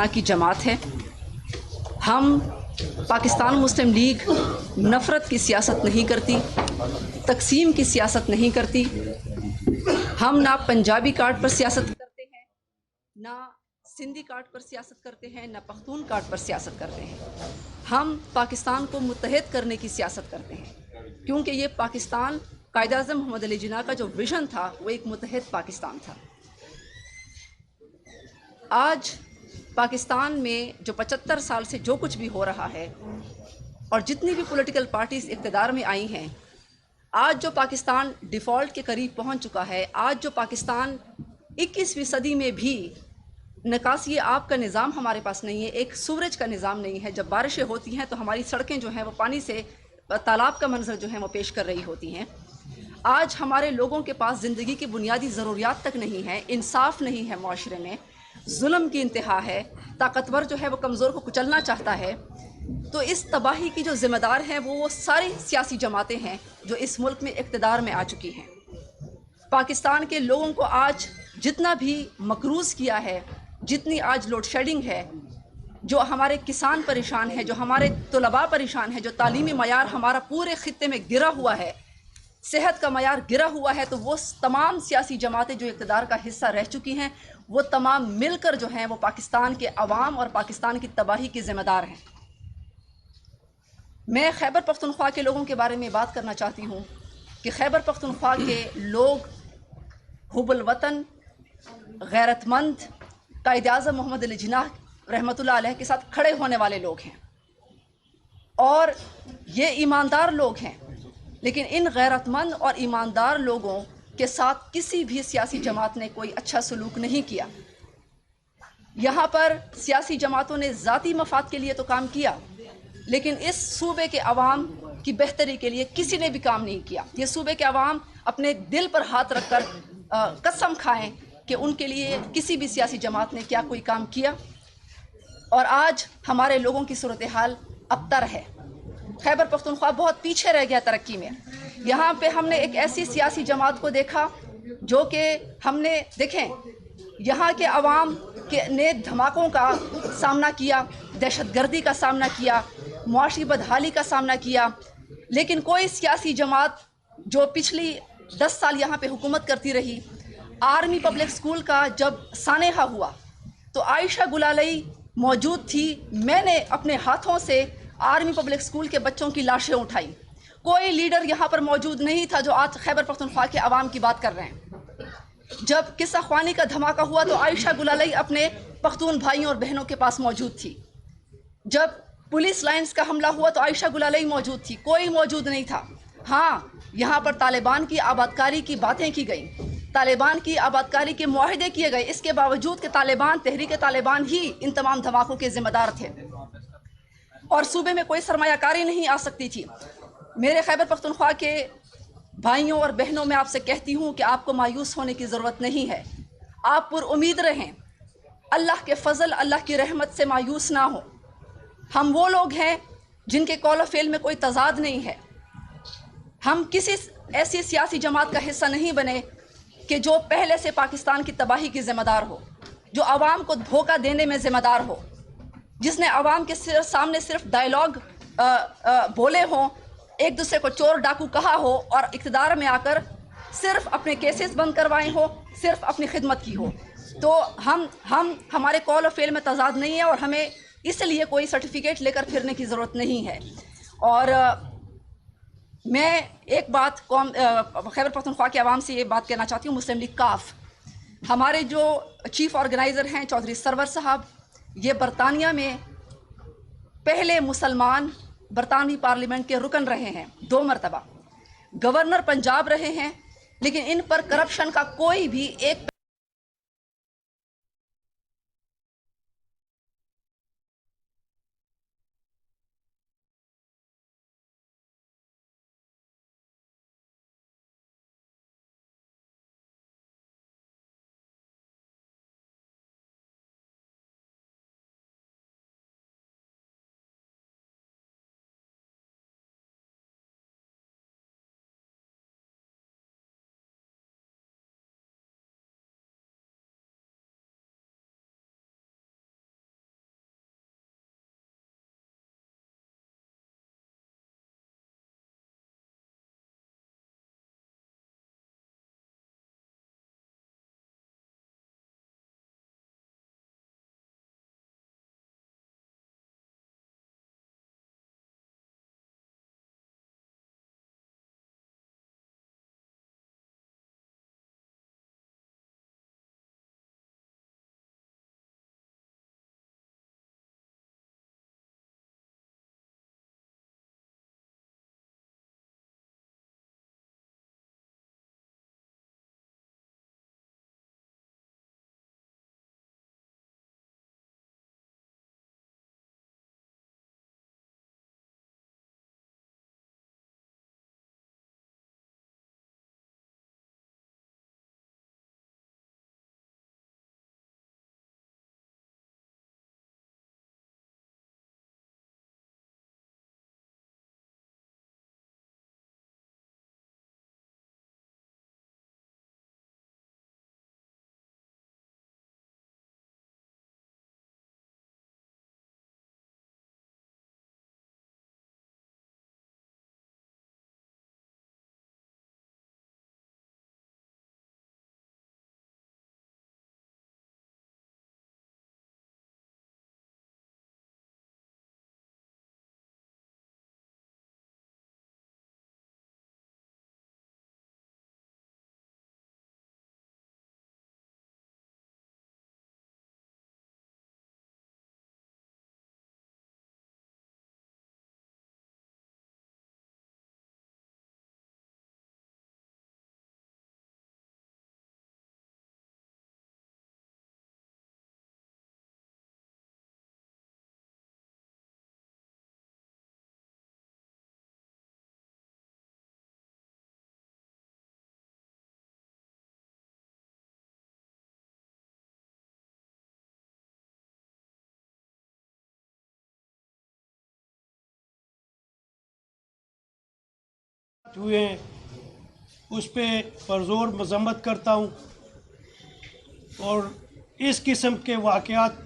की जमात है। हम पाकिस्तान मुस्लिम लीग नफ़रत की सियासत नहीं करती, तकसीम की सियासत नहीं करती। हम ना पंजाबी कार्ड पर सियासत करते हैं, ना सिंधी कार्ड पर सियासत करते हैं, ना पख्तून कार्ड पर सियासत करते हैं। हम पाकिस्तान को मुत्तहद करने की सियासत करते हैं, क्योंकि ये पाकिस्तान कायद-ए-आज़म मोहम्मद अली जिन्ना का जो विज़न था वो एक मुत्तहद पाकिस्तान था। आज पाकिस्तान में जो 75 साल से जो कुछ भी हो रहा है और जितनी भी पॉलिटिकल पार्टीज़ इक़्तिदार में आई हैं, आज जो पाकिस्तान डिफ़ॉल्ट के करीब पहुंच चुका है, आज जो पाकिस्तान 21वीं सदी में भी निकासी आब का निज़ाम हमारे पास नहीं है, एक सूरज का निज़ाम नहीं है। जब बारिशें होती हैं तो हमारी सड़कें जो हैं वो पानी से तालाब का मंजर जो है वो पेश कर रही होती हैं। आज हमारे लोगों के पास ज़िंदगी की बुनियादी ज़रूरियात तक नहीं है, इंसाफ नहीं है, माशरे में जुल्म की इंतहा है, ताकतवर जो है वो कमज़ोर को कुचलना चाहता है। तो इस तबाही की जो ज़िम्मेदार हैं वो सारी सियासी जमातें हैं जो इस मुल्क में इक़्तिदार में आ चुकी हैं। पाकिस्तान के लोगों को आज जितना भी मकरूज़ किया है, जितनी आज लोड शेडिंग है, जो हमारे किसान परेशान हैं, जो हमारे तलबा परेशान हैं, जो तालीमी मयार हमारा पूरे ख़ित्ते में गिरा हुआ है, सेहत का मयार गिरा हुआ है, तो वो तमाम सियासी जमातें जो इक़्तिदार का हिस्सा रह चुकी हैं, वो तमाम मिलकर जो हैं वो पाकिस्तान के अवाम और पाकिस्तान की तबाही की ज़िम्मेदार हैं। मैं खैबर पख्तूनख्वा के लोगों के बारे में बात करना चाहती हूँ कि खैबर पख्तूनख्वा के लोग हुब्बुल वतन, गैरतमंद, कायद-ए-आज़म मोहम्मद अली जिन्ना रहमतुल्लाह अलैह के साथ खड़े होने वाले लोग हैं और ये ईमानदार लोग हैं। लेकिन इन गैरतमंद और ईमानदार लोगों के साथ किसी भी सियासी जमात ने कोई अच्छा सलूक नहीं किया। यहाँ पर सियासी जमातों ने ज़ाती मफाद के लिए तो काम किया, लेकिन इस सूबे के अवाम की बेहतरी के लिए किसी ने भी काम नहीं किया। ये सूबे के अवाम अपने दिल पर हाथ रखकर कसम खाएं कि उनके लिए किसी भी सियासी जमात ने क्या कोई काम किया। और आज हमारे लोगों की सूरत हाल अबतर है। खैबर पख्तूनख्वा बहुत पीछे रह गया तरक्की में। यहाँ पे हमने एक ऐसी सियासी जमात को देखा जो कि हमने देखें, यहाँ के अवाम के ने धमाकों का सामना किया, दहशतगर्दी का सामना किया, मुआशी बदहाली का सामना किया, लेकिन कोई सियासी जमात जो पिछली 10 साल यहाँ पे हुकूमत करती रही, आर्मी पब्लिक स्कूल का जब सानेहा हुआ तो आयशा गुलालई मौजूद थी। मैंने अपने हाथों से आर्मी पब्लिक स्कूल के बच्चों की लाशें उठाई। कोई लीडर यहाँ पर मौजूद नहीं था जो आज खैबर पख्तूनख्वा के अवाम की बात कर रहे हैं। जब किस्सा ख्वानी का धमाका हुआ तो आयशा गुलालई अपने पख्तून भाइयों और बहनों के पास मौजूद थी। जब पुलिस लाइन्स का हमला हुआ तो आयशा गुलालई मौजूद थी, कोई मौजूद नहीं था। हाँ, यहाँ पर तालिबान की आबादकारी की बातें की गई, तालिबान की आबादकारी के मुआहदे किए गए, इसके बावजूद कि तालिबान, तहरीक तालिबान ही इन तमाम धमाकों के ज़िम्मेदार थे और सूबे में कोई सरमायाकारी नहीं आ सकती थी। मेरे खैबर पख्तूनख्वा के भाइयों और बहनों, मैं आपसे कहती हूँ कि आपको मायूस होने की ज़रूरत नहीं है। आप पुरुम्मीद रहें, अल्लाह के फ़ज़ल, अल्लाह की रहमत से मायूस ना हो। हम वो लोग हैं जिनके कौल फ़ेल में कोई तज़ाद नहीं है। हम किसी ऐसी सियासी जमात का हिस्सा नहीं बने कि जो पहले से पाकिस्तान की तबाही की ज़िम्मेदार हो, जो आवाम को धोखा देने में ज़िम्मेदार हो, जिसने आवाम के सामने सिर्फ डायलॉग बोले हों, एक दूसरे को चोर डाकू कहा हो और इक़्तिदार में आकर सिर्फ अपने केसेस बंद करवाए हो, सिर्फ अपनी खिदमत की हो। तो हमारे कौल और फ़ेल में तज़ाद नहीं है और हमें इसलिए कोई सर्टिफिकेट लेकर फिरने की ज़रूरत नहीं है। और मैं एक बात खैबर पख्तूनख्वा के अवाम से ये बात कहना चाहती हूँ, मुस्लिम लीग काफ, हमारे जो चीफ़ ऑर्गेनाइज़र हैं चौधरी सरवर साहब, ये बरतानिया में पहले मुसलमान बरतानवी पार्लियामेंट के रुकन रहे हैं, 2 मरतबा गवर्नर पंजाब रहे हैं, लेकिन इन पर करप्शन का कोई भी एक हुए हैं उस पर ज़ोर मज़म्मत करता हूँ। और इस किस्म के वाक़यात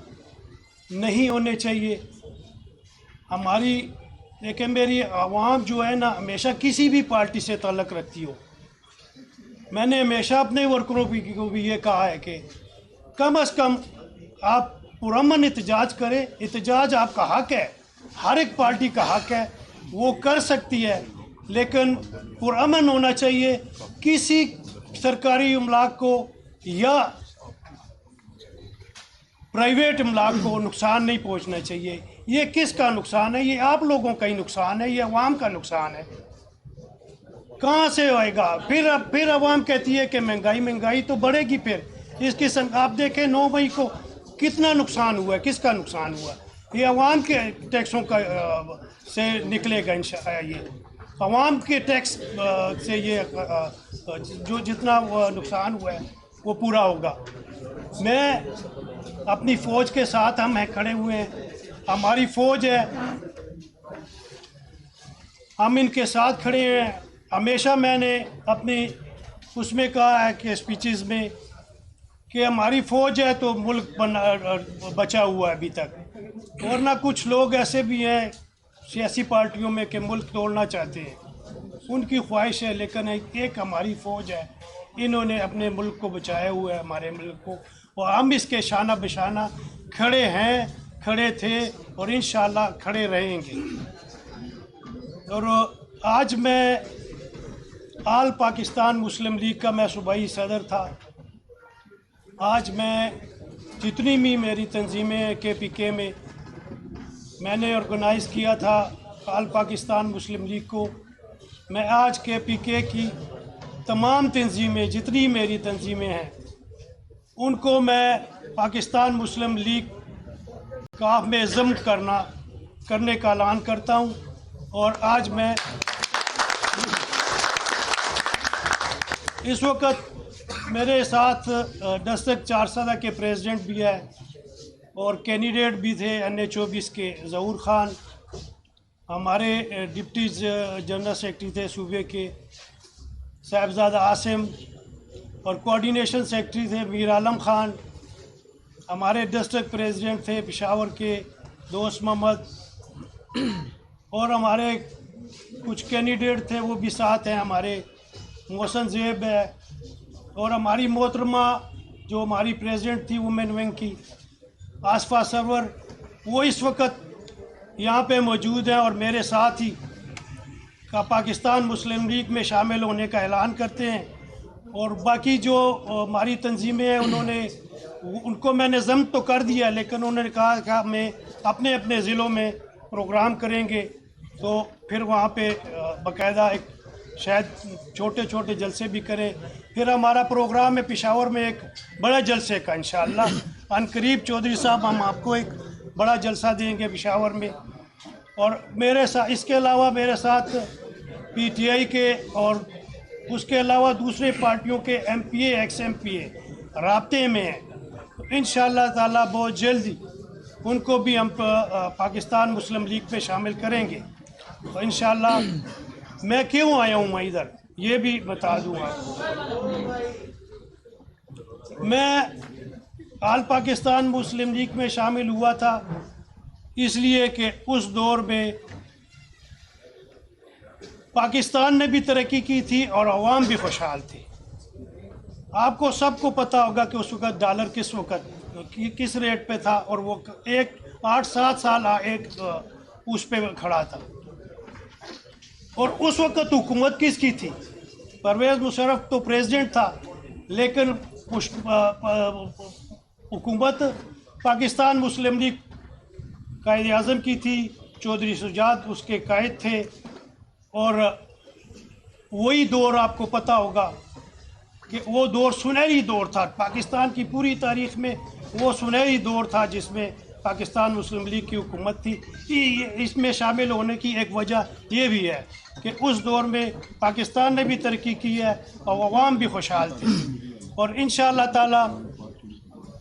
नहीं होने चाहिए। हमारी देखिए, मेरी आवाम जो है ना, हमेशा किसी भी पार्टी से ताल्लुक़ रखती हो। मैंने हमेशा अपने वर्करों को भी ये कहा है कि कम अज़ कम आप पुरअमन एहतजाज करें। एहतजाज आपका हक़ है, हर एक पार्टी का हक़ है, वो कर सकती है, लेकिन पुरअमन होना चाहिए। किसी सरकारी इमलाक को या प्राइवेट इमलाक को नुकसान नहीं पहुंचना चाहिए। ये किसका नुकसान है? ये आप लोगों का ही नुकसान है, ये अवाम का नुकसान है। कहाँ से आएगा? फिर अवाम कहती है कि महंगाई तो बढ़ेगी। फिर इस किस्म आप देखें 9 मई को कितना नुकसान हुआ है, किसका नुकसान हुआ? ये अवाम के टैक्सों का से निकलेगा इंशाअल्लाह। ये अवाम के टैक्स से ये जो जितना नुकसान हुआ है वो पूरा होगा। मैं अपनी फ़ौज के साथ हम खड़े हुए हैं, हमारी फ़ौज है, हम इनके साथ खड़े हैं। हमेशा मैंने अपनी उसमें कहा है कि स्पीचेस में कि हमारी फ़ौज है तो मुल्क बचा हुआ है अभी तक। वरना कुछ लोग ऐसे भी हैं सियासी पार्टियों में कि मुल्क तोड़ना चाहते हैं, उनकी ख्वाहिश है। लेकिन एक हमारी फ़ौज है, इन्होंने अपने मुल्क को बचाया हुआ है, हमारे मुल्क को, और हम इसके शाना बशाना खड़े हैं, खड़े थे और इंशाअल्लाह खड़े रहेंगे। और आज मैं आल पाकिस्तान मुस्लिम लीग का मैं सूबाई सदर था। आज मैं जितनी भी मेरी तंजीमें हैं KPK में, मैंने ऑर्गेनाइज़ किया था आल पाकिस्तान मुस्लिम लीग को। मैं आज KPK की तमाम तंजीमें, जितनी मेरी तंजीमें हैं, उनको मैं पाकिस्तान मुस्लिम लीग का में ज़म करने का ऐलान करता हूँ। और आज मैं इस वक्त मेरे साथ डिस्ट्रिक्ट चारसदा के प्रेसिडेंट भी है और कैंडिडेट भी थे NA-24 के ज़हूर ख़ान, हमारे डिप्टी जनरल सेक्रेटरी थे सूबे के साहिबजादा आसिम, और कोऑर्डिनेशन सेक्रेटरी थे मीर आलम ख़ान, हमारे डिस्ट्रिक्ट प्रेसिडेंट थे पेशावर के दोस्त मोहम्मद, और हमारे कुछ कैंडिडेट थे वो भी साथ हैं, हमारे मोहसन ज़ेब है, और हमारी मोहतरमा जो हमारी प्रेसिडेंट थी वुमेन विंग की आसफा सरवर, वो इस वक्त यहाँ पे मौजूद हैं और मेरे साथ ही का पाकिस्तान मुस्लिम लीग में शामिल होने का ऐलान करते हैं। और बाकी जो हमारी तंजीमें हैं उनको मैंने ज़म तो कर दिया, लेकिन उन्होंने कहा कि हमें अपने अपने ज़िलों में प्रोग्राम करेंगे, तो फिर वहाँ पे बाकायदा एक शायद छोटे छोटे जलसे भी करें। फिर हमारा प्रोग्राम है पेशावर में एक बड़ा जलसे का, इंशाअल्लाह अनकरीब चौधरी साहब हम आपको एक बड़ा जलसा देंगे पेशावर में। और मेरे साथ इसके अलावा मेरे साथ PTI के और उसके अलावा दूसरे पार्टियों के MPA ex-MPA राब्ते में हैं, तो इंशाअल्लाह ताला बहुत जल्दी उनको भी हम पाकिस्तान मुस्लिम लीग पे शामिल करेंगे। तो इंशाअल्लाह मैं क्यों आया हूँ मैं इधर ये भी बता दूँ आपको। मैं आल पाकिस्तान मुस्लिम लीग में शामिल हुआ था इसलिए कि उस दौर में पाकिस्तान ने भी तरक्की की थी और अवाम भी खुशहाल थी। आपको सबको पता होगा कि उस वक़्त डॉलर किस रेट पे था और वो 8-7 साल एक उस पे खड़ा था। और उस वक़्त हुकूमत किसकी थी? परवेज़ मुशर्रफ तो प्रेसिडेंट था, लेकिन हुकूमत पाकिस्तान मुस्लिम लीग कायद आज़म की थी, चौधरी शुजात उसके कायद थे। और वही दौर आपको पता होगा कि वो दौर सुनहरी दौर था पाकिस्तान की पूरी तारीख़ में, वो सुनहरी दौर था जिसमें पाकिस्तान मुस्लिम लीग की हुकूमत थी। इसमें शामिल होने की एक वजह ये भी है कि उस दौर में पाकिस्तान ने भी तरक्की की है और अवाम भी खुशहाल थी। और इंशाअल्लाह ताला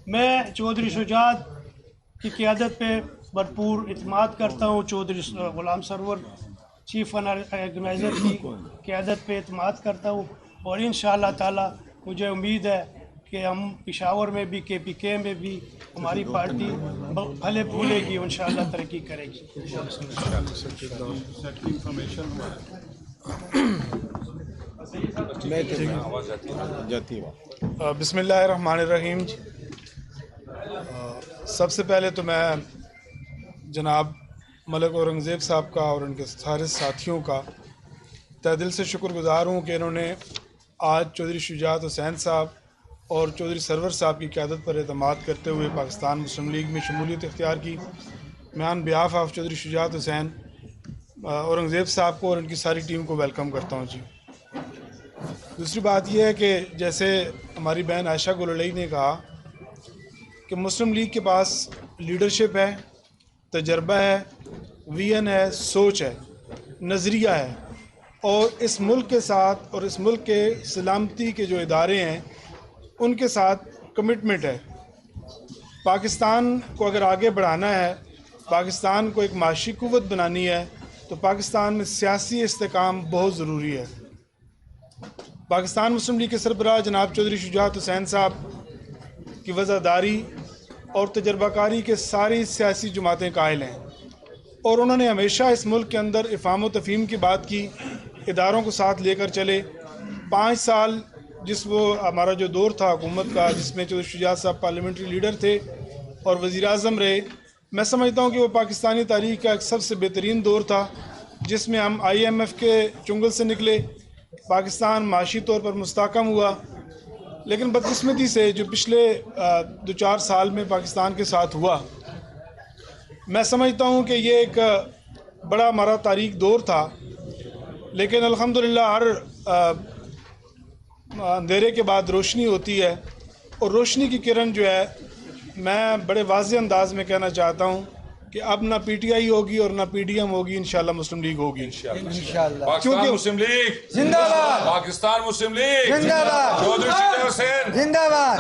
मैं चौधरी शुजात की क़ियादत पे भरपूर इत्मीनान करता हूँ, चौधरी ग़ुलाम सरवर चीफ ऑर्गेनाइज़र की क़यादत पे एतमाद करता हूँ और इंशाअल्लाह ताला मुझे उम्मीद है कि हम पेशावर में भी KPK में भी हमारी पार्टी फले फूलेगी, इंशाअल्लाह तरक्की करेगी। बिस्मिल्लाहिर्रहमानिर्रहीम। सबसे पहले तो मैं जनाब मलिक औरंगज़ेब साहब का और उनके सारे साथियों का तहे दिल से शुक्रगुज़ार हूँ कि इन्होंने आज चौधरी शुजात हुसैन साहब और चौधरी सरवर साहब की क़यादत पर एतमाद करते हुए पाकिस्तान मुस्लिम लीग में शमूलियत इख्तियार की। मैं on behalf of Chaudhry Shujaat Hussain Aurangzeb साहब को और उनकी सारी टीम को वेलकम करता हूँ जी। दूसरी बात यह है कि जैसे हमारी बहन आयशा गुललई ने कहा कि मुस्लिम लीग के पास लीडरशिप है, तजर्बा है, विजन है, सोच है, नज़रिया है और इस मुल्क के साथ और इस मुल्क के सलामती के जो इदारे हैं उनके साथ कमिटमेंट है। पाकिस्तान को अगर आगे बढ़ाना है, पाकिस्तान को एक माशी कुव्वत बनानी है तो पाकिस्तान में सियासी इस्तेकाम बहुत ज़रूरी है। पाकिस्तान मुस्लिम लीग के सरबराह जनाब चौधरी शुजात हुसैन साहब की वज़ादारी और तजर्बाकारी के सारी सियासी जमातें कायल हैं और उन्होंने हमेशा इस मुल्क के अंदर इफ़ाम व तफ़हीम की बात की, इदारों को साथ लेकर चले। 5 साल जिस वो हमारा जो दौर था हुकूमत का, जिसमें चौधरी शुजात साहब पार्लियामेंट्री लीडर थे और वज़ीर आज़म रहे, मैं समझता हूँ कि वो पाकिस्तानी तारीख़ का एक सबसे बेहतरीन दौर था जिसमें हम IMF के चुंगल से निकले, पाकिस्तान माशी तौर पर मुस्तहकम हुआ। लेकिन बदकिस्मती से जो पिछले 2-4 साल में पाकिस्तान के साथ हुआ, मैं समझता हूँ कि ये एक बड़ा हमारा तारीख दौर था। लेकिन अल्हम्दुलिल्लाह हर अंधेरे के बाद रोशनी होती है और रोशनी की किरण जो है, मैं बड़े वाज़े अंदाज में कहना चाहता हूँ कि अब ना PTI होगी और ना PDM होगी, इंशाल्लाह मुस्लिम लीग होगी इंशाल्लाह। क्योंकि मुस्लिम लीग जिंदाबाद, पाकिस्तान मुस्लिम लीग जिंदाबाद, चौधरी शुजात हुसैन जिंदाबाद,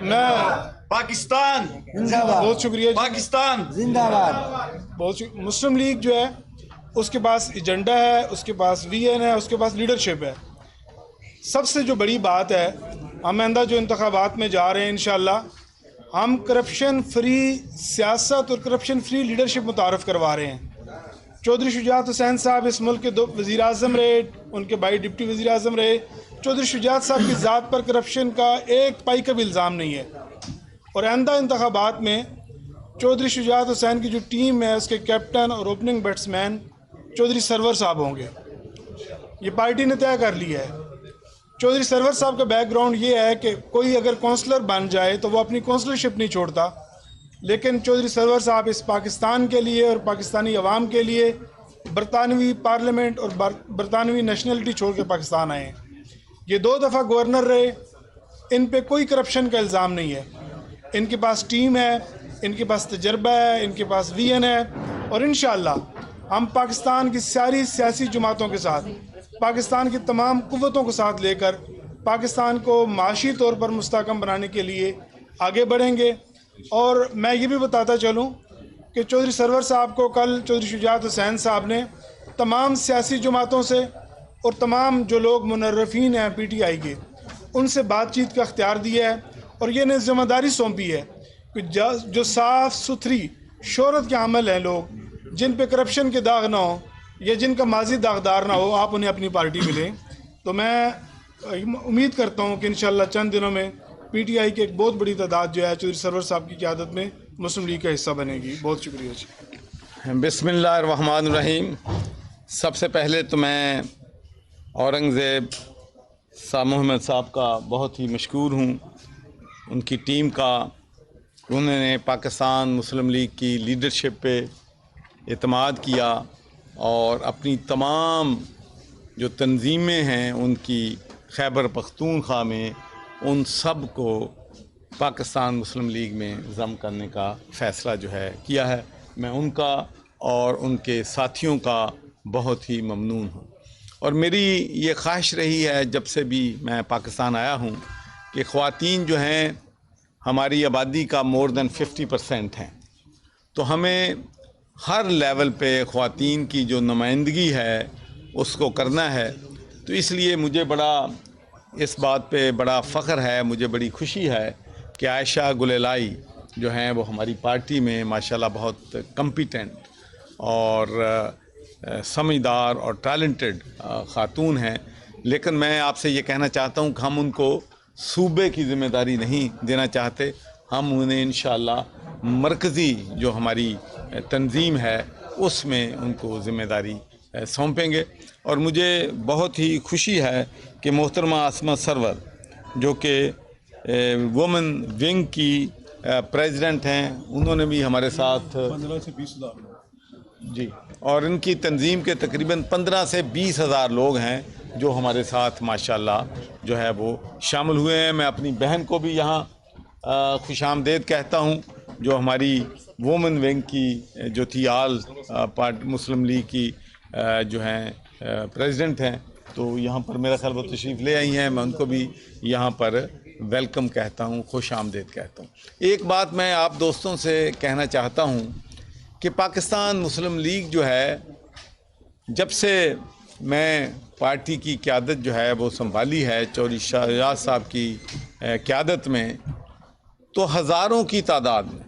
मैं पाकिस्तान जिंदाबाद, बहुत शुक्रिया जी। पाकिस्तान जिंदाबाद। मुस्लिम लीग जो है उसके पास एजेंडा है, उसके पास विजन है, उसके पास लीडरशिप है। सबसे जो बड़ी बात है, हम आइंदा जो इंतखाबात में जा रहे हैं इंशाल्लाह हम करप्शन फ्री सियासत और करप्शन फ्री लीडरशिप मुतारफ़ करवा रहे हैं। चौधरी शुजात हुसैन साहब इस मुल्क के 2 वज़ीर आज़म रहे, उनके भाई डिप्टी वज़ीर आज़म रहे। चौधरी शुजात साहब की ज़ात पर करप्शन का एक पाई का भी इल्ज़ाम नहीं है और आइंदा इंतखाबात में चौधरी शुजात हुसैन की जो टीम है उसके कैप्टन और ओपनिंग बैट्समैन चौधरी सरवर साहब होंगे। ये पार्टी ने तय कर लिया है। चौधरी सरवर साहब का बैकग्राउंड ये है कि कोई अगर काउंसलर बन जाए तो वो अपनी काउंसलरशिप नहीं छोड़ता, लेकिन चौधरी सरवर साहब इस पाकिस्तान के लिए और पाकिस्तानी अवाम के लिए बरतानवी पार्लियामेंट और बरतानवी नेशनलिटी छोड़ के पाकिस्तान आए हैं। ये 2 दफ़ा गवर्नर रहे, इन पे कोई करप्शन का इल्ज़ाम नहीं है। इनके पास टीम है, इनके पास तजर्बा है, इनके पास विजन है और इंशाअल्लाह हम पाकिस्तान की सारी सियासी जमातों के साथ, पाकिस्तान की तमाम कुव्वतों को साथ लेकर पाकिस्तान को माशी तौर पर मुस्तहकम बनाने के लिए आगे बढ़ेंगे। और मैं ये भी बताता चलूँ कि चौधरी सरवर साहब को कल चौधरी शुजात हुसैन साहब ने तमाम सियासी जमातों से और तमाम जो लोग मुनर्रफीन हैं PTI के, उनसे बातचीत का अख्तियार दिया है और ये ने ज़िम्मेदारी सौंपी है कि जो साफ़ सुथरी शोहरत के अमल हैं, लोग जिन पे करप्शन के दाग ना हो या जिनका माजी दागदार ना हो, आप उन्हें अपनी पार्टी में लें। तो मैं उम्मीद करता हूँ कि इंशाअल्लाह चंद दिनों में PTI की एक बहुत बड़ी तादाद जो है चौधरी सरवर साहब की क़यादत में मुस्लिम लीग का हिस्सा बनेगी। बहुत शुक्रिया जी। बिस्मिल्लाहिर्रहमानिर्रहीम। सबसे पहले तो मैं औरंगज़ेब शाह मोहम्मद साहब का बहुत ही मशकूर हूँ, उनकी टीम का। उन्होंने पाकिस्तान मुस्लिम लीग की लीडरशिप पे एतमाद किया और अपनी तमाम जो तंजीमें हैं उनकी खैबर पख्तूनख्वा में, उन सब को पाकिस्तान मुस्लिम लीग में ज़म करने का फ़ैसला जो है किया है। मैं उनका और उनके साथियों का बहुत ही ममनून हूँ और मेरी ये ख्वाहिश रही है जब से भी मैं पाकिस्तान आया हूँ कि ख़वातीन जो हैं हमारी आबादी का मोर देन 50% हैं, तो हमें हर लेवल पे ख़वातीन की जो नुमाइंदगी है उसको करना है। तो इसलिए मुझे बड़ा इस बात पे बड़ा फ़ख्र है, मुझे बड़ी खुशी है कि आयशा गुलेलाई जो हैं वो हमारी पार्टी में माशाल्लाह बहुत कम्पिटेंट और समझदार और टैलेंटेड ख़ातून हैं। लेकिन मैं आपसे ये कहना चाहता हूँ कि हम उनको सूबे की ज़िम्मेदारी नहीं देना चाहते, हम उन्हें इंशाअल्लाह मरकज़ी जो हमारी तंजीम है उसमें उनको ज़िम्मेदारी सौंपेंगे। और मुझे बहुत ही खुशी है कि मोहतरमा आसमा सरवर जो कि वुमेन विंग की प्रेसिडेंट हैं, उन्होंने भी हमारे साथ 15 से 20 हज़ार जी, और इनकी तंजीम के तकरीबन 15 से 20 हज़ार लोग हैं जो हमारे साथ माशाल्लाह जो है वो शामिल हुए हैं। मैं अपनी बहन को भी यहाँ खुशामदेद कहता हूँ जो हमारी वुमेन विंग की जो थी आल पार्टी मुस्लिम लीग की जो हैं प्रेसिडेंट हैं, तो यहाँ पर मेरा ख्याल वो तशरीफ़ ले आई हैं। मैं उनको भी यहाँ पर वेलकम कहता हूँ, खुश आमदेद कहता हूँ। एक बात मैं आप दोस्तों से कहना चाहता हूँ कि पाकिस्तान मुस्लिम लीग जो है, जब से मैं पार्टी की क़यादत जो है वो संभाली है चौधरी शाहजाद साहब की क़यादत में, तो हज़ारों की तादाद में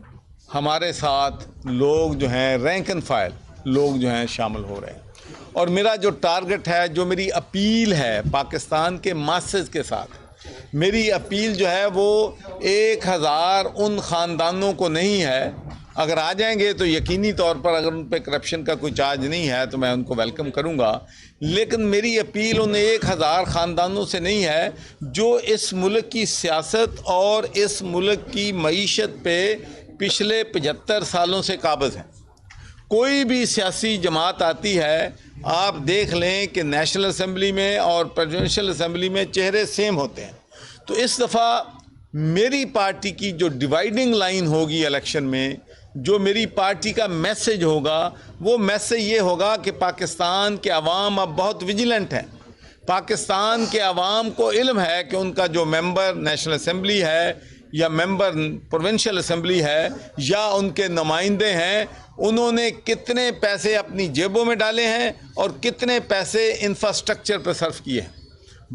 हमारे साथ लोग जो हैं रैंक एंड फाइल लोग जो हैं शामिल हो रहे हैं। और मेरा जो टारगेट है, जो मेरी अपील है पाकिस्तान के मासेस के साथ, मेरी अपील जो है वो 1000 उन ख़ानदानों को नहीं है। अगर आ जाएंगे तो यकीनी तौर पर अगर उन पर करप्शन का कोई चार्ज नहीं है तो मैं उनको वेलकम करूंगा, लेकिन मेरी अपील उन 1000 ख़ानदानों से नहीं है जो इस मुल्क की सियासत और इस मुल्क की मईशत पे पिछले 75 सालों से काबिज़ हैं। कोई भी सियासी जमात आती है, आप देख लें कि नेशनल असम्बली में और प्रेसिडेंशियल असम्बली में चेहरे सेम होते हैं। तो इस दफ़ा मेरी पार्टी की जो डिवाइडिंग लाइन होगी इलेक्शन में, जो मेरी पार्टी का मैसेज होगा, वो मैसेज ये होगा कि पाकिस्तान के अवाम अब बहुत विजिलेंट हैं। पाकिस्तान के अवाम को इल्म है कि उनका जो मेंबर नेशनल असम्बली है या मेंबर प्रोविंशियल असम्बली है या उनके नुमाइंदे हैं, उन्होंने कितने पैसे अपनी जेबों में डाले हैं और कितने पैसे इंफ्रास्ट्रक्चर पर सर्फ किए हैं।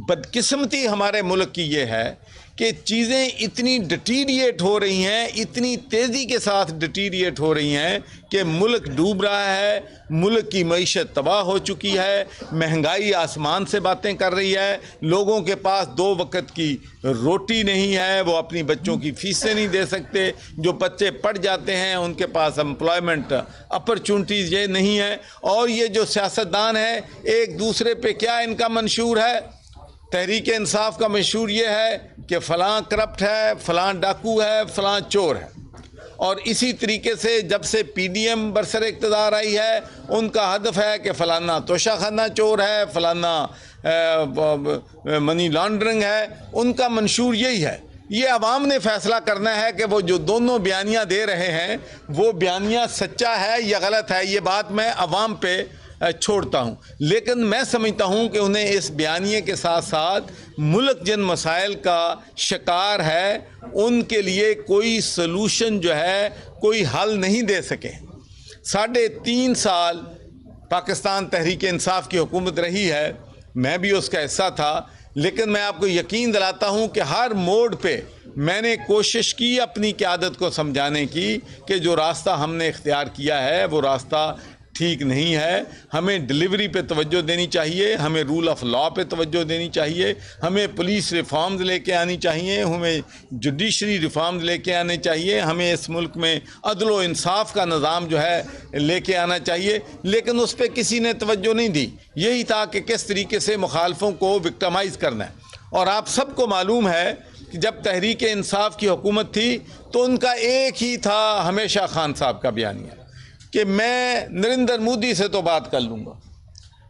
बदकिस्मती हमारे मुल्क की ये है कि चीज़ें इतनी डिटीरिएट हो रही हैं, इतनी तेज़ी के साथ डिटीरिएट हो रही हैं कि मुल्क डूब रहा है, मुल्क की मईशत तबाह हो चुकी है, महंगाई आसमान से बातें कर रही है, लोगों के पास 2 वक्त की रोटी नहीं है, वो अपनी बच्चों की फीसें नहीं दे सकते, जो बच्चे पढ़ जाते हैं उनके पास एम्प्लॉयमेंट अपॉर्चुनिटीज़ ये नहीं है। और ये जो सियासतदान है एक दूसरे पे क्या इनका मंशूर है, तहरीक इंसाफ का मशहूर ये है कि फ़लाँ करप्ट है, फ़लाँ डाकू है, फ़लाँ चोर है। और इसी तरीके से जब से PDM बरसर इक़्तिदार आई है, उनका हदफ है कि फ़लाना तोशाखाना चोर है, फ़लाना मनी लॉन्ड्रिंग है। उनका मंशूर यही है। ये अवाम ने फ़ैसला करना है कि वो जो दोनों बयानियाँ दे रहे हैं वो बयानियाँ सच्चा है या गलत है। ये बात मैं अवाम पे छोड़ता हूँ, लेकिन मैं समझता हूँ कि उन्हें इस बयानिए के साथ साथ मुल्क जिन मसाइल का शिकार है उनके लिए कोई सलूशन जो है, कोई हल नहीं दे सके। 3.5 साल पाकिस्तान तहरीक इंसाफ की हुकूमत रही है, मैं भी उसका हिस्सा था, लेकिन मैं आपको यकीन दिलाता हूँ कि हर मोड़ पे मैंने कोशिश की अपनी क़यादत को समझाने की कि जो रास्ता हमने इख्तियार किया है वो रास्ता ठीक नहीं है। हमें डिलीवरी पे तवज्जो देनी चाहिए, हमें रूल ऑफ लॉ पे तवज्जो देनी चाहिए, हमें पुलिस रिफॉर्म्स लेके आनी चाहिए, हमें जुडिशरी रिफॉर्म्स लेके आने चाहिए, हमें इस मुल्क में अदल व इंसाफ का निज़ाम जो है लेके आना चाहिए। लेकिन उस पर किसी ने तवज्जो नहीं दी। यही था कि किस तरीके से मुखालफों को विक्टिमाइज़ करना है। और आप सबको मालूम है कि जब तहरीक इंसाफ की हुकूमत थी तो उनका एक ही था हमेशा खान साहब का बयानिया कि मैं नरेंद्र मोदी से तो बात कर लूँगा,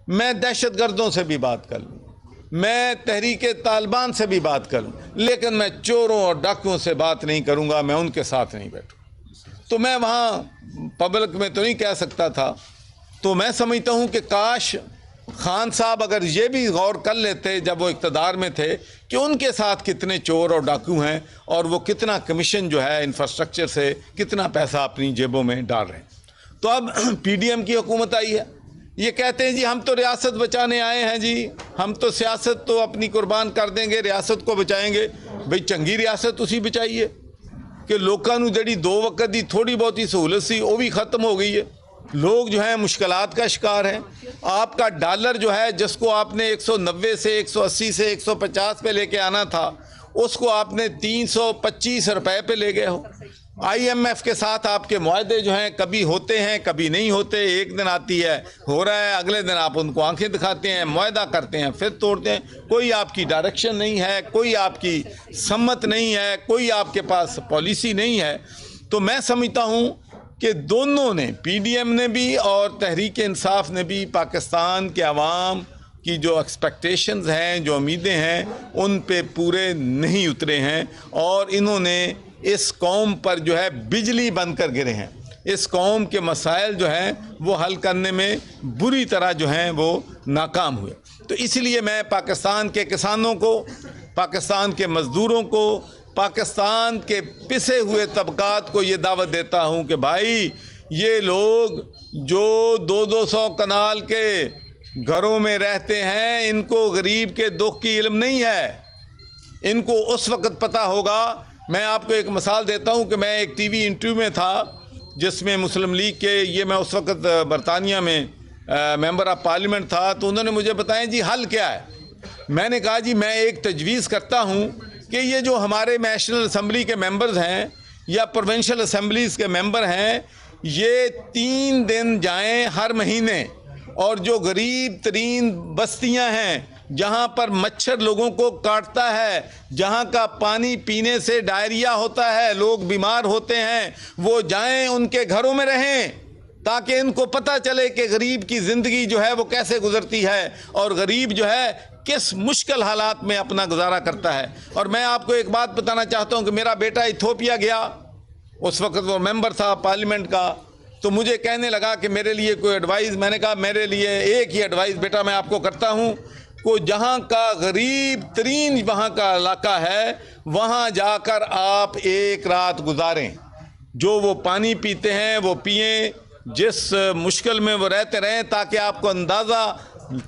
मैं दहशतगर्दों से भी बात कर लूँगा, मैं तहरीक तालिबान से भी बात करूँ, लेकिन मैं चोरों और डाकुओं से बात नहीं करूँगा, मैं उनके साथ नहीं बैठूँ। तो मैं वहाँ पब्लिक में तो नहीं कह सकता था। तो मैं समझता हूँ कि काश खान साहब अगर ये भी गौर कर लेते जब वो इक़्तिदार में थे कि उनके साथ कितने चोर और डाकू हैं और वो कितना कमीशन जो है इंफ्रास्ट्रक्चर से कितना पैसा अपनी जेबों में डाल रहे हैं। तो अब पीडीएम की हुकूमत आई है, ये कहते हैं जी हम तो रियासत बचाने आए हैं जी, हम तो सियासत तो अपनी कुर्बान कर देंगे, रियासत को बचाएंगे। भाई चंगी रियासत उसी बचाइए कि लोगों को जिहड़ी 2 वक्त की थोड़ी बहुत ही सहूलत सी वो भी ख़त्म हो गई है। लोग जो हैं मुश्किलात का शिकार हैं। आपका डॉलर जो है जिसको आपने 190 से 180 से 150 पे लेके आना था, उसको आपने 325 रुपए पे ले गए हो। IMF के साथ आपके मुआहदे जो हैं कभी होते हैं कभी नहीं होते, एक दिन आती है हो रहा है, अगले दिन आप उनको आंखें दिखाते हैं, मुआहदा करते हैं, फिर तोड़ते हैं। कोई आपकी डायरेक्शन नहीं है, कोई आपकी सम्मत नहीं है, कोई आपके पास पॉलिसी नहीं है। तो मैं समझता हूँ कि दोनों ने, PDM ने भी और तहरीक इंसाफ ने भी, पाकिस्तान के अवाम की जो एक्सपेक्टेशंस हैं, जो उम्मीदें हैं, उन पे पूरे नहीं उतरे हैं और इन्होंने इस कौम पर जो है बिजली बंद कर गिरे हैं। इस कौम के मसाइल जो हैं वो हल करने में बुरी तरह जो हैं वो नाकाम हुए। तो इसलिए मैं पाकिस्तान के किसानों को, पाकिस्तान के मज़दूरों को, पाकिस्तान के पिसे हुए तबकात को ये दावत देता हूँ कि भाई ये लोग जो 200 कनाल के घरों में रहते हैं, इनको गरीब के दुख की इल्म नहीं है। इनको उस वक्त पता होगा। मैं आपको एक मिसाल देता हूं कि मैं एक टीवी इंटरव्यू में था जिसमें मुस्लिम लीग के, ये मैं उस वक्त बरतानिया में मेंबर ऑफ पार्लियामेंट था, तो उन्होंने मुझे बताया जी हल क्या है। मैंने कहा जी मैं एक तजवीज़ करता हूं कि ये जो हमारे नेशनल असम्बली के मेंबर्स हैं या प्रोविंशियल असम्बलीज़ के मेंबर हैं, ये 3 दिन जाएं हर महीने और जो गरीब तरीन बस्तियां हैं जहां पर मच्छर लोगों को काटता है, जहां का पानी पीने से डायरिया होता है, लोग बीमार होते हैं, वो जाएं उनके घरों में रहें ताकि इनको पता चले कि गरीब की ज़िंदगी जो है वो कैसे गुजरती है और गरीब जो है किस मुश्किल हालात में अपना गुजारा करता है। और मैं आपको एक बात बताना चाहता हूं कि मेरा बेटा इथियोपिया गया, उस वक्त वो मेंबर था पार्लियामेंट का, तो मुझे कहने लगा कि मेरे लिए कोई एडवाइस। मैंने कहा मेरे लिए एक ही एडवाइस बेटा मैं आपको करता हूँ को जहाँ का गरीब तरीन वहाँ का इलाका है, वहाँ जाकर आप एक रात गुजारें, जो वो पानी पीते हैं वो पिएं, जिस मुश्किल में वो रहते रहें, ताकि आपको अंदाज़ा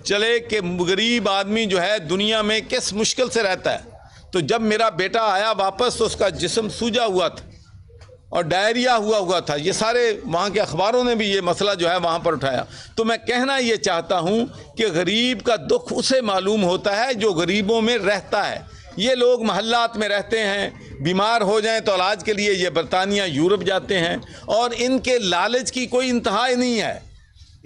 चले कि गरीब आदमी जो है दुनिया में किस मुश्किल से रहता है। तो जब मेरा बेटा आया वापस तो उसका जिस्म सूजा हुआ था और डायरिया हुआ था। ये सारे वहाँ के अखबारों ने भी ये मसला जो है वहाँ पर उठाया। तो मैं कहना ये चाहता हूँ कि गरीब का दुख उसे मालूम होता है जो गरीबों में रहता है। ये लोग महल्लात में रहते हैं, बीमार हो जाएं तो इलाज के लिए ये बरतानिया यूरोप जाते हैं और इनके लालच की कोई इंतहा नहीं है।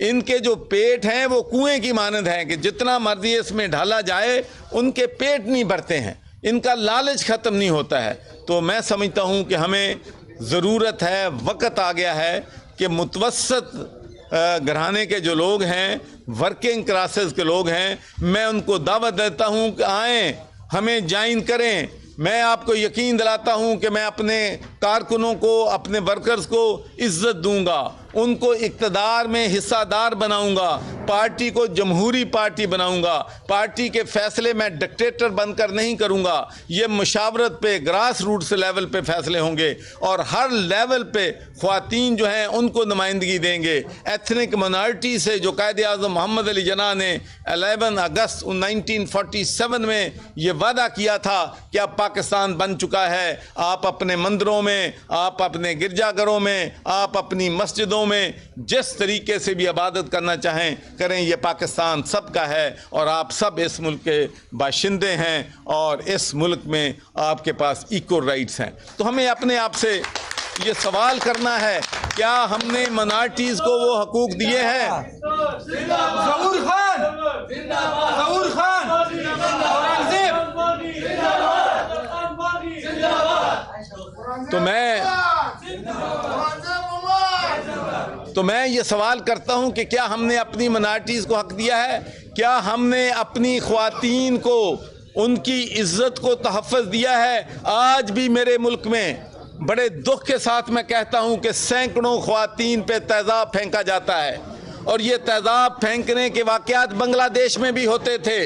इनके जो पेट हैं वो कुएं की मानद हैं कि जितना मर्जी इसमें ढाला जाए उनके पेट नहीं भरते हैं, इनका लालच ख़त्म नहीं होता है। तो मैं समझता हूँ कि हमें ज़रूरत है, वक्त आ गया है कि मुतवस्सत घराने के जो लोग हैं, वर्किंग क्लासेस के लोग हैं, मैं उनको दावत देता हूं कि आएँ, हमें ज्वाइन करें। मैं आपको यकीन दिलाता हूं कि मैं अपने कारकुनों को, अपने वर्कर्स को इज्जत दूंगा, उनको इक़्तिदार में हिस्सादार बनाऊंगा, पार्टी को जमहूरी पार्टी बनाऊंगा, पार्टी के फैसले मैं डिक्टेटर बनकर नहीं करूंगा। ये मुशावरत पे, ग्रास रूट्स लेवल पे फैसले होंगे और हर लेवल पे ख़वातीन जो हैं उनको नुमाइंदगी देंगे। एथनिक माइनॉरिटी से जो कायद-ए-आज़म मोहम्मद अली जिन्ना ने 11 अगस्त 1947 में ये वादा किया था कि अब पाकिस्तान बन चुका है, आप अपने मंदिरों में, आप अपने गिरजाघरों में, आप अपनी मस्जिदों में जिस तरीके से भी इबादत करना चाहें करें, ये पाकिस्तान सबका है और आप सब इस मुल्क के बाशिंदे हैं और इस मुल्क में आपके पास इक्वल राइट्स हैं। तो हमें अपने आप से ये सवाल करना है, क्या हमने माइनॉरिटीज़ को वो हकूक़ दिए हैं? ज़हूर खान, ज़हूर खान, औरंगज़ेब। तो मैं ये सवाल करता हूँ कि क्या हमने अपनी माइनॉरिटीज़ को हक दिया है? क्या हमने अपनी ख़वातीन को, उनकी इज़्ज़त को तहफ़्फ़ुज़ दिया है? आज भी मेरे मुल्क में बड़े दुख के साथ मैं कहता हूँ कि सैकड़ों ख़वातीन पे तेज़ाब फेंका जाता है और ये तेज़ाब फेंकने के वाक़यात बांग्लादेश में भी होते थे।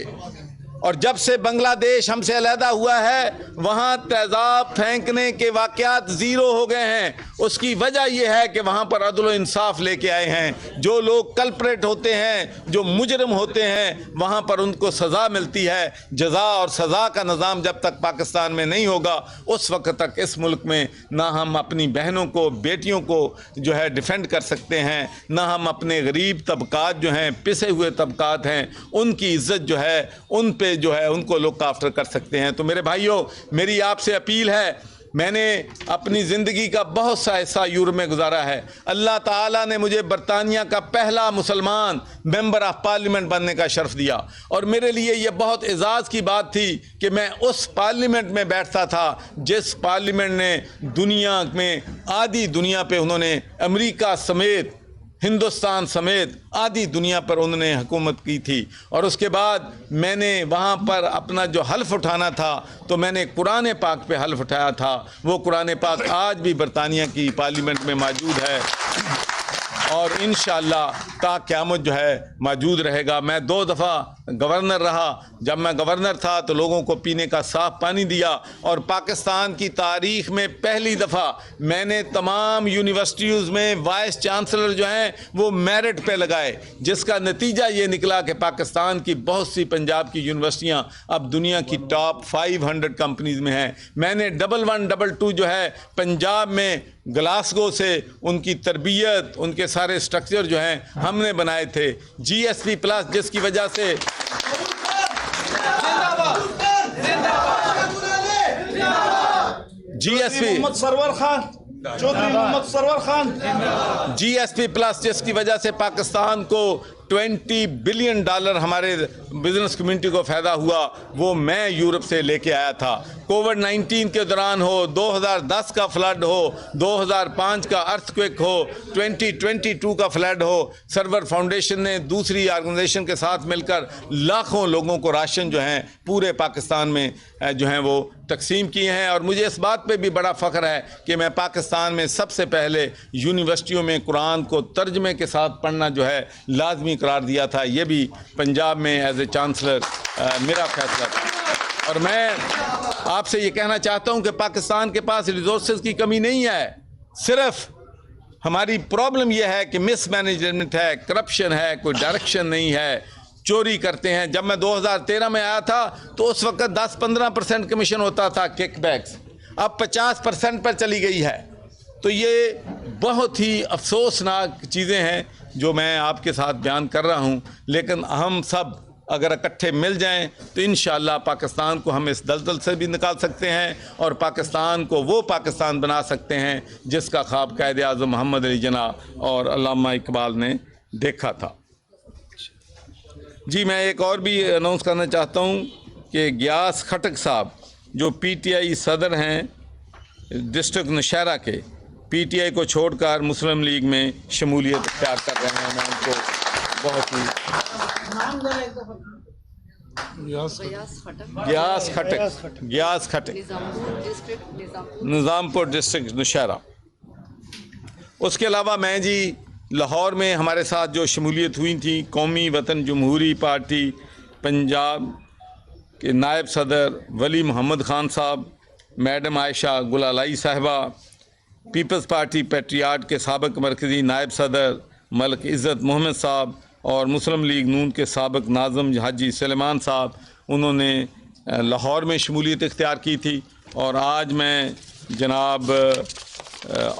और जब से बांग्लादेश हमसे अलहदा हुआ है वहाँ तेज़ाब फेंकने के वाक़यात ज़ीरो हो गए हैं। उसकी वजह यह है कि वहाँ पर अदल व इंसाफ लेके आए हैं। जो लोग कल्प्रेट होते हैं, जो मुजरिम होते हैं, वहाँ पर उनको सज़ा मिलती है। जज़ा और सज़ा का निज़ाम जब तक पाकिस्तान में नहीं होगा उस वक्त तक इस मुल्क में ना हम अपनी बहनों को, बेटियों को जो है डिफेंड कर सकते हैं, ना हम अपने गरीब तबकात जो हैं, पिसे हुए तबकात हैं, उनकी इज़्ज़त जो है उन पे जो है उनको लुक आफ्टर कर सकते हैं। तो मेरे भाइयों, मेरी आपसे अपील है, मैंने अपनी ज़िंदगी का बहुत सा हिस्सा यूरोप में गुजारा है। अल्लाह ताला ने मुझे बरतानिया का पहला मुसलमान मेंबर ऑफ पार्लियामेंट बनने का शर्फ दिया और मेरे लिए ये बहुत एजाज़ की बात थी कि मैं उस पार्लियामेंट में बैठता था जिस पार्लियामेंट ने दुनिया में आधी दुनिया पे उन्होंने अमेरिका समेत, हिंदुस्तान समेत आधी दुनिया पर उन्होंने हुकूमत की थी। और उसके बाद मैंने वहाँ पर अपना जो हल्फ उठाना था तो मैंने कुरान पाक पे हल्फ उठाया था। वो कुरान पाक आज भी बरतानिया की पार्लियामेंट में मौजूद है और इंशाअल्लाह ता क़यामत जो है मौजूद रहेगा। मैं 2 दफ़ा गवर्नर रहा। जब मैं गवर्नर था तो लोगों को पीने का साफ़ पानी दिया और पाकिस्तान की तारीख़ में पहली दफ़ा मैंने तमाम यूनिवर्सिटीज़ में वाइस चांसलर जो हैं वो मेरिट पे लगाए, जिसका नतीजा ये निकला कि पाकिस्तान की बहुत सी पंजाब की यूनिवर्सिटियाँ अब दुनिया की टॉप 500 कंपनीज़ में हैं। मैंने 1122 जो है पंजाब में ग्लासगो से उनकी तरबियत, उनके सारे स्ट्रक्चर जो हैं हमने बनाए थे। GSP प्लस जिसकी वजह से मोहम्मद सरवर खान, चौधरी मोहम्मद सरवर खान, GSP प्लस जिसकी वजह से पाकिस्तान को $20 बिलियन हमारे बिजनेस कम्युनिटी को फ़ायदा हुआ, वो मैं यूरोप से लेके आया था। कोविड-19 के दौरान हो, 2010 का फ्लड हो, 2005 का अर्थक्वेक हो, 2022 का फ्लड हो, सर्वर फाउंडेशन ने दूसरी ऑर्गेनाइजेशन के साथ मिलकर लाखों लोगों को राशन जो हैं पूरे पाकिस्तान में जो हैं वो तकसीम किए हैं। और मुझे इस बात पे भी बड़ा फ़ख्र है कि मैं पाकिस्तान में सबसे पहले यूनिवर्सिटियों में कुरान को तर्जमे के साथ पढ़ना जो है लाजमी करार दिया था। ये भी पंजाब में एज ए चांसलर मेरा फैसला था। और मैं आपसे ये कहना चाहता हूँ कि पाकिस्तान के पास रिसोर्सेज की कमी नहीं है, सिर्फ हमारी प्रॉब्लम यह है कि मिसमैनेजमेंट है, करप्शन है, कोई डायरेक्शन नहीं है, चोरी करते हैं। जब मैं 2013 में आया था तो उस वक्त 10-15% कमीशन होता था किकबैक्स, अब 50% पर चली गई है। तो ये बहुत ही अफसोसनाक चीज़ें हैं जो मैं आपके साथ बयान कर रहा हूँ, लेकिन हम सब अगर इकट्ठे मिल जाएं तो इंशाअल्लाह पाकिस्तान को हम इस दलदल से भी निकाल सकते हैं और पाकिस्तान को वो पाकिस्तान बना सकते हैं जिसका ख्वाब कायदे आज़म मोहम्मद अली जिन्नाह और अल्लामा इकबाल ने देखा था। जी, मैं एक और भी अनाउंस करना चाहता हूँ कि गियास खटक साहब जो PTI सदर हैं डिस्ट्रिक्ट नौशहरा के, PTI को छोड़कर मुस्लिम लीग में शमूलियत इख्तियार कर रहे हैं। मैं उनको बहुत ही गियास खटक निज़ामपुर डिस्ट्रिक्ट नौशहरा। उसके अलावा मैं जी लाहौर में हमारे साथ जो शमूलियत हुई थी, कौमी वतन जमहूरी पार्टी पंजाब के नायब सदर वली मोहम्मद ख़ान साहब, मैडम आयशा गुलालाई साहिबा, पीपल्स पार्टी पेट्रियाट के साबिक मरकज़ी नायब सदर मलिक इज़्ज़त मोहम्मद साहब और मुस्लिम लीग नून के साबिक नाज़म हाजी सलेमान साहब, उन्होंने लाहौर में शमूलियत इख्तियार की थी। और आज मैं जनाब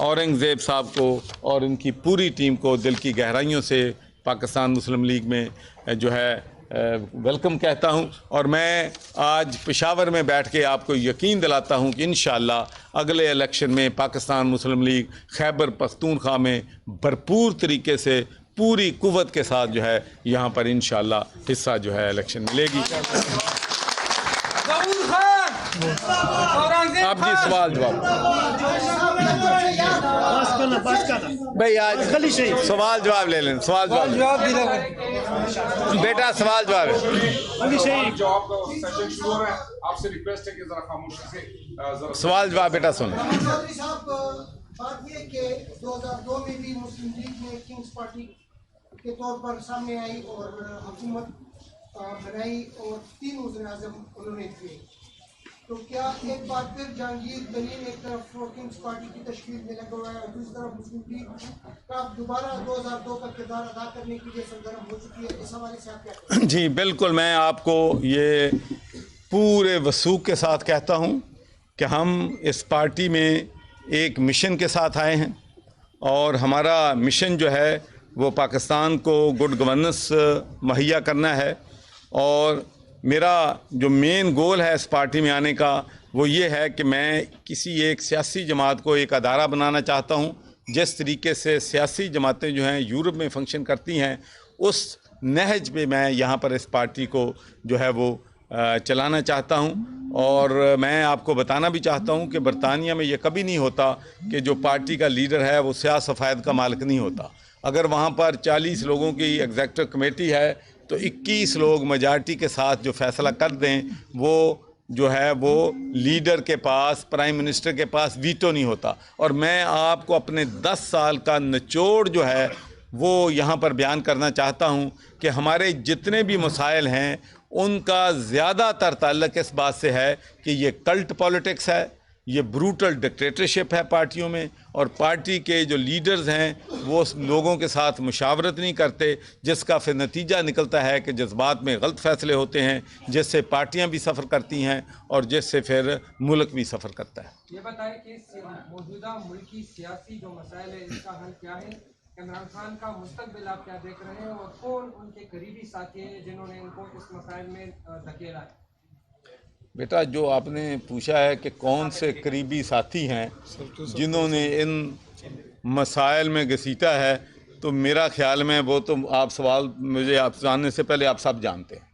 औरंगज़ेब साहब को और इनकी पूरी टीम को दिल की गहराइयों से पाकिस्तान मुस्लिम लीग में जो है वेलकम कहता हूं। और मैं आज पेशावर में बैठ के आपको यकीन दिलाता हूं कि इंशाअल्लाह अगले इलेक्शन में पाकिस्तान मुस्लिम लीग खैबर पख्तूनख्वा में भरपूर तरीके से पूरी कुव्वत के साथ जो है यहाँ पर इंशाअल्लाह हिस्सा जो है इलेक्शन मिलेगी। आप जी सवाल जवाब भाई, आज सवाल जवाब ले लें। सवाल जवाब बेटा, सवाल जवाब आपसे रिक्वेस्ट है कि जरा खामोशी से सवाल जवाब बेटा सुन। बात ये कि 2002 में भी मुस्लिम लीग में किंग्स पार्टी के तौर पर सामने आई और हुकूमत बनाई और 3 वज़ीर-ए-आज़म उन्होंने दिए। तो क्या एक बार फिर जहांगीर तरीन एक तरफ किंग्स पार्टी की तशकील में लगा हुआ है और दूसरी तरफ मुस्लिम लीग का दोबारा 2002 का किरदार अदा करने के लिए सरगर्म हो चुकी है, इस हवाले से आप क्या कहेंगे? जी बिल्कुल, मैं आपको ये पूरे वसूख के साथ कहता हूँ कि हम इस पार्टी में एक मिशन के साथ आए हैं और हमारा मिशन जो है वो पाकिस्तान को गुड गवर्नेंस मुहैया करना है। और मेरा जो मेन गोल है इस पार्टी में आने का वो ये है कि मैं किसी एक सियासी जमात को एक अदारा बनाना चाहता हूँ। जिस तरीके से सियासी जमातें जो हैं यूरोप में फंक्शन करती हैं, उस नहज पे मैं यहाँ पर इस पार्टी को जो है वो चलाना चाहता हूँ। और मैं आपको बताना भी चाहता हूँ कि बरतानिया में ये कभी नहीं होता कि जो पार्टी का लीडर है वो स्याह सफ़ेद का मालिक नहीं होता। अगर वहाँ पर 40 लोगों की एग्जेक्टिव कमेटी है तो 21 लोग मेजॉरिटी के साथ जो फैसला कर दें, वो जो है वो लीडर के पास, प्राइम मिनिस्टर के पास वीटो नहीं होता। और मैं आपको अपने 10 साल का निचोड़ जो है वो यहाँ पर बयान करना चाहता हूँ कि हमारे जितने भी मसाइल हैं उनका ज़्यादातर ताल्लुक इस बात से है कि ये कल्ट पॉलिटिक्स है, ये ब्रूटल डिक्टेटरशिप है पार्टियों में, और पार्टी के जो लीडर्स हैं वो लोगों के साथ मुशावरत नहीं करते, जिसका फिर नतीजा निकलता है कि जज्बात में गलत फ़ैसले होते हैं, जिससे पार्टियां भी सफ़र करती हैं और जिससे फिर मुल्क भी सफ़र करता है। ये बताएं कि मौजूदा मुल्की सियासी जो मसाइल है इसका हल क्या है? इमरान खान का मुस्तकबिल आप क्या देख रहे हैं और कौन उनके करीबी साथी हैं जिन्होंने इनको इस मसाइल में धकेला है? बेटा, जो आपने पूछा है कि कौन से करीबी साथी हैं जिन्होंने इन मसाइल में घसीटा है, तो मेरा ख्याल में वो तो आप सवाल मुझे आप जानने से पहले आप सब जानते हैं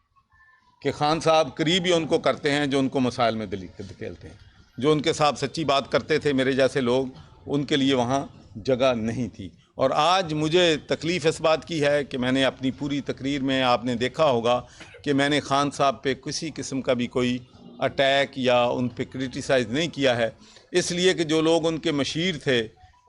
कि खान साहब करीबी उनको करते हैं जो उनको मसाइल में धकेलते हैं। जो उनके साथ सच्ची बात करते थे, मेरे जैसे लोग, उनके लिए वहाँ जगह नहीं थी। और आज मुझे तकलीफ़ इस बात की है कि मैंने अपनी पूरी तकरीर में आपने देखा होगा कि मैंने खान साहब पे किसी किस्म का भी कोई अटैक या उन पे क्रिटिसाइज़ नहीं किया है, इसलिए कि जो लोग उनके मशीर थे,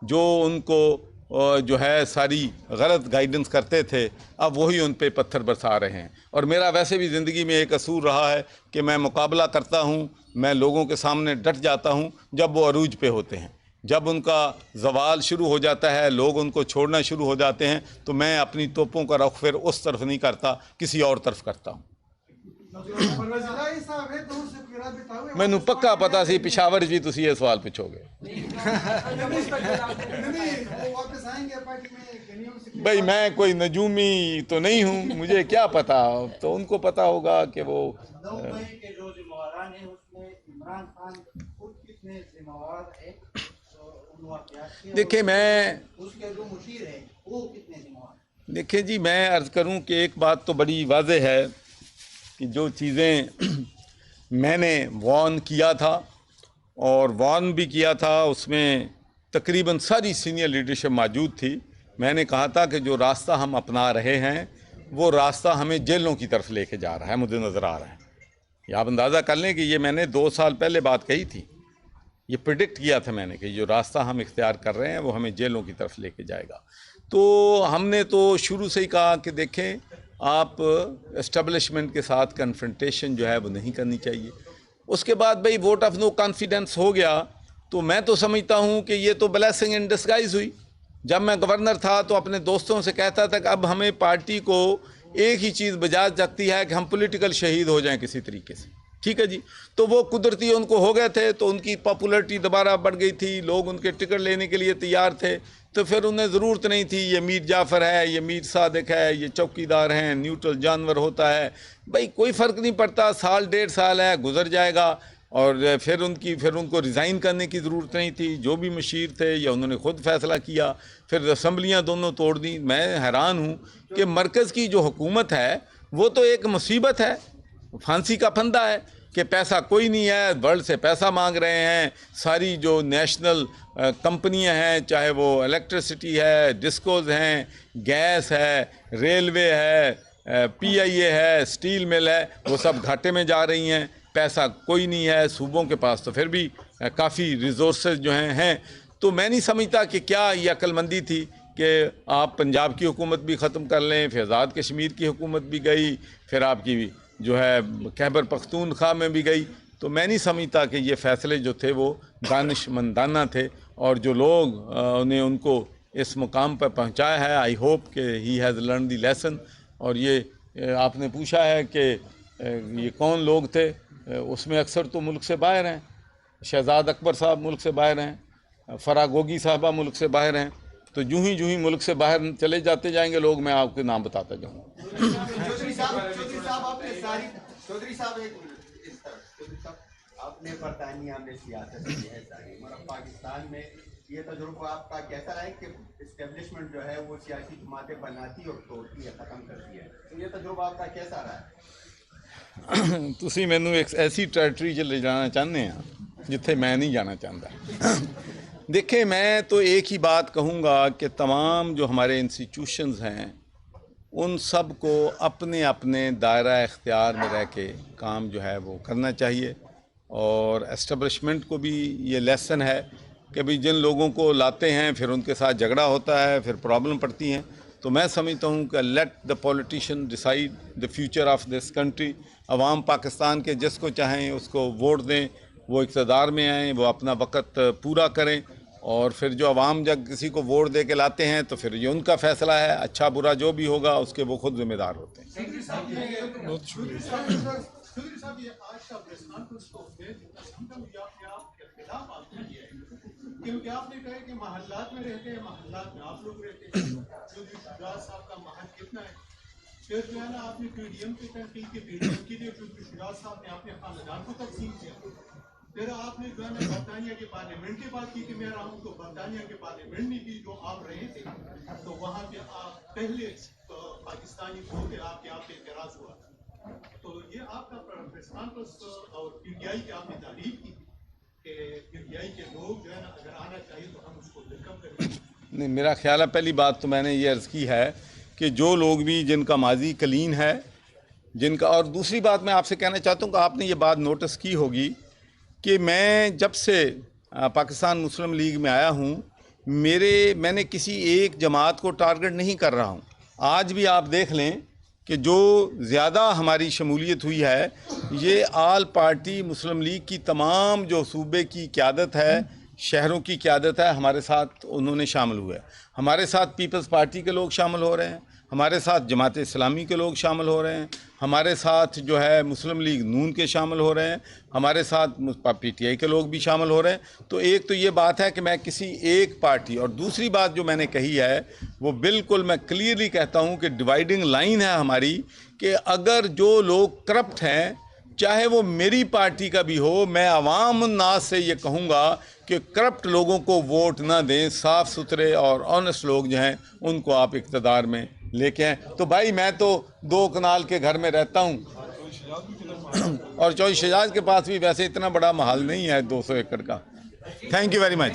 जो उनको जो है सारी गलत गाइडेंस करते थे, अब वही उन पे पत्थर बरसा रहे हैं। और मेरा वैसे भी ज़िंदगी में एक असूल रहा है कि मैं मुकाबला करता हूँ, मैं लोगों के सामने डट जाता हूँ जब वो अरूज पे होते हैं। जब उनका जवाल शुरू हो जाता है, लोग उनको छोड़ना शुरू हो जाते हैं, तो मैं अपनी तोपों का रुख फिर उस तरफ नहीं करता, किसी और तरफ करता हूँ। मैनू पक्का पता सी पिशावर भी तुसी ये सवाल पूछोगे। भाई मैं कोई नजूमी तो नहीं हूँ, मुझे क्या पता, तो उनको पता होगा कि वो देखिए देखिए जी, मैं अर्ज़ करूं कि एक बात तो बड़ी वाज़ेह है कि जो चीज़ें मैंने वार्न किया था और वार्न भी किया था, उसमें तकरीबन सारी सीनियर लीडरशिप मौजूद थी। मैंने कहा था कि जो रास्ता हम अपना रहे हैं वो रास्ता हमें जेलों की तरफ लेके जा रहा है, मुझे नज़र आ रहा है। ये आप अंदाज़ा कर लें कि ये मैंने 2 साल पहले बात कही थी, ये प्रिडिक्ट किया था मैंने कि जो रास्ता हम इख्तियार कर रहे हैं वो हमें जेलों की तरफ लेके जाएगा। तो हमने तो शुरू से ही कहा कि देखें, आप एस्टेब्लिशमेंट के साथ कन्फ्रंटेशन जो है वो नहीं करनी चाहिए। उसके बाद भाई वोट ऑफ नो कॉन्फिडेंस हो गया, तो मैं तो समझता हूँ कि ये तो ब्लेसिंग इन डिस्गाइज हुई। जब मैं गवर्नर था तो अपने दोस्तों से कहता था कि अब हमें पार्टी को एक ही चीज़ बजा सकती है कि हम पॉलिटिकल शहीद हो जाएं किसी तरीके से, ठीक है जी। तो वो कुदरती उनको हो गए थे, तो उनकी पॉपुलरिटी दोबारा बढ़ गई थी, लोग उनके टिकट लेने के लिए तैयार थे, तो फिर उन्हें ज़रूरत नहीं थी ये मीर जाफ़र है, ये मीर सादिक है, ये चौकीदार हैं, न्यूट्रल जानवर होता है, भाई कोई फ़र्क नहीं पड़ता, साल 1.5 साल है, गुजर जाएगा। और फिर उनको रिज़ाइन करने की ज़रूरत नहीं थी, जो भी मशीर थे या उन्होंने ख़ुद फ़ैसला किया, फिर असम्बलियाँ दोनों तोड़ दी। मैं हैरान हूँ कि मरकज़ की जो हुकूमत है वो तो एक मुसीबत है, फांसी का फंदा है कि पैसा कोई नहीं है, वर्ल्ड से पैसा मांग रहे हैं। सारी जो नेशनल कंपनियां हैं, चाहे वो इलेक्ट्रिसिटी है, डिस्कोज हैं, गैस है, रेलवे है, PIA है, स्टील मिल है, वो सब घाटे में जा रही हैं। पैसा कोई नहीं है सूबों के पास, तो फिर भी काफ़ी रिसोर्सेज जो हैं। तो मैं नहीं समझता कि क्या ये अक्लमंदी थी कि आप पंजाब की हुकूमत भी ख़त्म कर लें, फिर आज़ाद कश्मीर की हुकूमत भी गई, फिर आपकी जो है खैबर पख्तूनख्वा में भी गई। तो मैं नहीं समझता कि ये फ़ैसले जो थे वो दानिशमंदाना थे, और जो लोग ने उनको इस मुकाम पर पहुंचाया है, आई होप कि he has learn the lesson. और ये आपने पूछा है कि ये कौन लोग थे, उसमें अक्सर तो मुल्क से बाहर हैं। शहजाद अकबर साहब मुल्क से बाहर हैं, फरा गोगी साहबा मुल्क से बाहर हैं। तो यूं ही मुल्क से बाहर चले जाते जाएंगे लोग, मैं आपके नाम बताता जाऊँगा। आपने बरतानिया में सियासत की है सारी, मगर पाकिस्तान में ये तजुर्बा आपका कैसा रहा है कि इस्टेब्लिशमेंट जो है वो सियासी जमातें बनाती और तोड़ती है, ख़त्म करती है, तो ये तजुर्बा आपका कैसा रहा है? तुसी मैनू एक ऐसी टैरिटरी 'ਚ ले जाना चाहते हैं जिथे मैं नहीं जाना चाहता। देखिए, मैं तो एक ही बात कहूँगा कि तमाम जो हमारे इंस्टीट्यूशंस हैं उन सब को अपने अपने दायरा इख्तियार में रह के काम जो है वो करना चाहिए। और एस्टेब्लिशमेंट को भी ये लेसन है कि भाई जिन लोगों को लाते हैं फिर उनके साथ झगड़ा होता है, फिर प्रॉब्लम पड़ती हैं। तो मैं समझता हूँ कि let the politician decide the future of this country. अवाम पाकिस्तान के जिसको चाहें उसको वोट दें, वो इक़्तिदार में आएँ, वो अपना वक़्त पूरा करें। और फिर जो अवाम जब किसी को वोट दे के लाते हैं तो फिर ये उनका फ़ैसला है, अच्छा बुरा जो भी होगा उसके वो खुद ज़िम्मेदार होते हैं। बहुत शुक्रिया। क्योंकि आपने कहा कि महल्लात में रहते हैं, महल्लात में आप लोग रहते हैं, शुजात साहब का महल कितना है। फिर जो है ना आपने पीडीएम की तहकीक की, पीडीएम के लिए शुजात साहब ने अपने खानदान को तकसीम किया। फिर आपने जो है ना बरतानिया के पार्लियामेंट की बात की कि मैं रहा हूँ, तो बरतानिया के पार्लियामेंट में भी जो आप रहे थे तो वहाँ पे आप पहले पाकिस्तानी थे, आपके आप पे एतराज़ हुआ। तो ये आपका रेस्पॉन्स और पीटीआई की आपने तारीफ की कि पीटीआई के लोग जो है ना अगर आना चाहिए तो हम उसको वेलकम करें। नहीं, मेरा ख्याल है पहली बात तो मैंने ये अर्ज़ की है कि जो लोग भी जिनका माजी कलीन है, जिनका, और दूसरी बात मैं आपसे कहना चाहता हूँ कि आपने ये बात नोटिस की होगी कि मैं जब से पाकिस्तान मुस्लिम लीग में आया हूँ, मैंने किसी एक जमात को टारगेट नहीं कर रहा हूँ। आज भी आप देख लें कि जो ज़्यादा हमारी शमूलियत हुई है ये आल पार्टी मुस्लिम लीग की तमाम जो सूबे की क़यादत है, शहरों की क़यादत है, हमारे साथ उन्होंने शामिल हुए। हमारे साथ पीपल्स पार्टी के लोग शामिल हो रहे हैं, हमारे साथ जमात इस्लामी के लोग शामिल हो रहे हैं, हमारे साथ जो है मुस्लिम लीग नून के शामिल हो रहे हैं, हमारे साथ पीटीआई के लोग भी शामिल हो रहे हैं। तो एक तो ये बात है कि मैं किसी एक पार्टी, और दूसरी बात जो मैंने कही है वो बिल्कुल मैं क्लियरली कहता हूँ कि डिवाइडिंग लाइन है हमारी, कि अगर जो लोग करप्ट हैं चाहे वो मेरी पार्टी का भी हो, मैं अवाम नास से ये कहूँगा कि करप्ट लोगों को वोट ना दें, साफ़ सुथरे और ऑनेस्ट लोग जो हैं उनको आप इक़्तिदार में लेके आएँ। तो भाई मैं तो 2 कनाल के घर में रहता हूँ और चौधरी शहजाद के पास भी वैसे इतना बड़ा महल नहीं है 200 एकड़ का। Thank you very much.